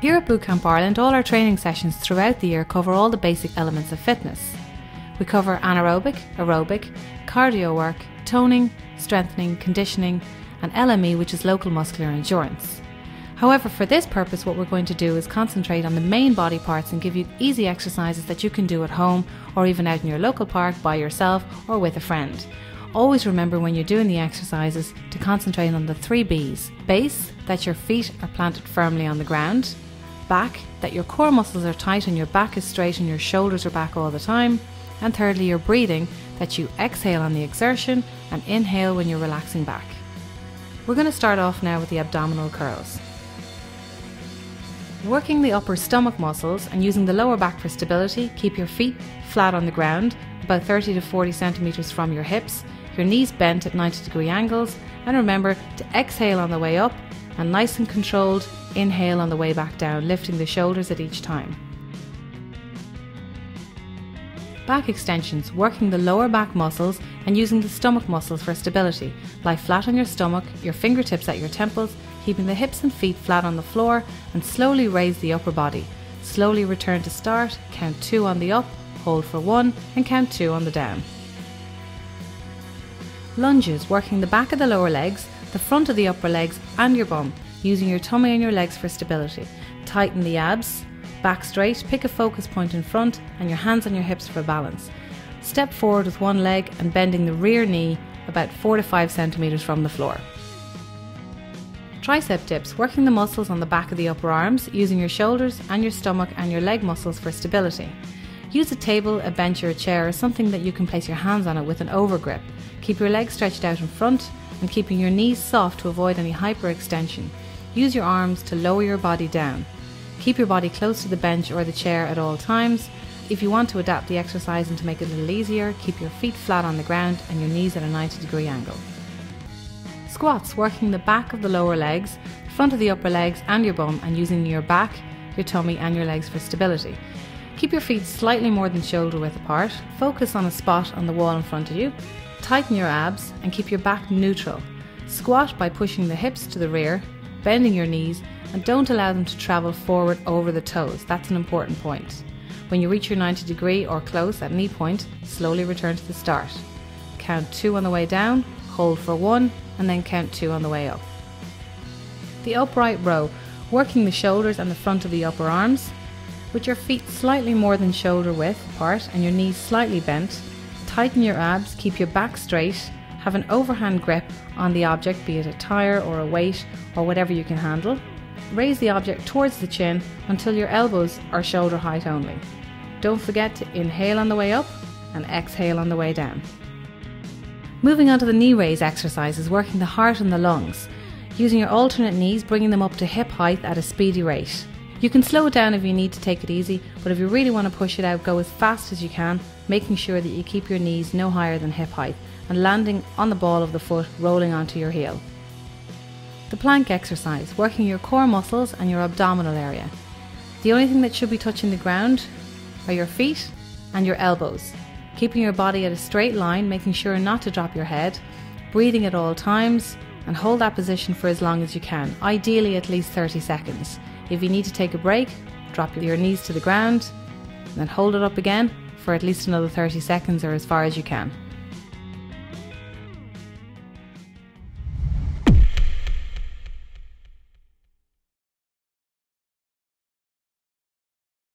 Here at Bootcamp Ireland, all our training sessions throughout the year cover all the basic elements of fitness. We cover anaerobic, aerobic, cardio work, toning, strengthening, conditioning, and LME, which is local muscular endurance. However, for this purpose, what we're going to do is concentrate on the main body parts and give you easy exercises that you can do at home or even out in your local park by yourself or with a friend. Always remember when you're doing the exercises to concentrate on the 3 B's. Base, that your feet are planted firmly on the ground. Back, that your core muscles are tight and your back is straight and your shoulders are back all the time. And thirdly, your breathing, that you exhale on the exertion and inhale when you're relaxing back. We're going to start off now with the abdominal curls. Working the upper stomach muscles and using the lower back for stability, keep your feet flat on the ground, about 30 to 40 centimeters from your hips, your knees bent at 90-degree angles, and remember to exhale on the way up and nice and controlled inhale on the way back down, lifting the shoulders at each time. Back extensions, working the lower back muscles and using the stomach muscles for stability. Lie flat on your stomach, your fingertips at your temples, keeping the hips and feet flat on the floor, and slowly raise the upper body. Slowly return to start, count 2 on the up, hold for 1, and count 2 on the down. Lunges, working the back of the lower legs, the front of the upper legs and your bum, using your tummy and your legs for stability. Tighten the abs, back straight, pick a focus point in front and your hands on your hips for balance. Step forward with one leg and bending the rear knee about 4 to 5 centimeters from the floor. Tricep dips, working the muscles on the back of the upper arms, using your shoulders and your stomach and your leg muscles for stability. Use a table, a bench or a chair or something that you can place your hands on it with an overgrip. Keep your legs stretched out in front and keeping your knees soft to avoid any hyperextension. Use your arms to lower your body down. Keep your body close to the bench or the chair at all times. If you want to adapt the exercise and to make it a little easier, keep your feet flat on the ground and your knees at a 90-degree angle. Squats, working the back of the lower legs, the front of the upper legs and your bum, and using your back, your tummy and your legs for stability. Keep your feet slightly more than shoulder width apart. Focus on a spot on the wall in front of you. Tighten your abs and keep your back neutral. Squat by pushing the hips to the rear, bending your knees, and don't allow them to travel forward over the toes. That's an important point. When you reach your 90-degree or close at knee point, slowly return to the start. Count 2 on the way down, hold for 1, and then count 2 on the way up. The upright row, working the shoulders and the front of the upper arms, with your feet slightly more than shoulder width apart and your knees slightly bent. Tighten your abs, keep your back straight, have an overhand grip on the object, be it a tire or a weight or whatever you can handle. Raise the object towards the chin until your elbows are shoulder height only. Don't forget to inhale on the way up and exhale on the way down. Moving on to the knee raise exercises, working the heart and the lungs. Using your alternate knees, bringing them up to hip height at a speedy rate. You can slow it down if you need to take it easy, but if you really want to push it out, go as fast as you can, making sure that you keep your knees no higher than hip height and landing on the ball of the foot, rolling onto your heel. The plank exercise, working your core muscles and your abdominal area. The only thing that should be touching the ground are your feet and your elbows. Keeping your body at a straight line, making sure not to drop your head, breathing at all times, and hold that position for as long as you can, ideally at least 30 seconds. If you need to take a break, drop your knees to the ground, and then hold it up again for at least another 30 seconds or as far as you can.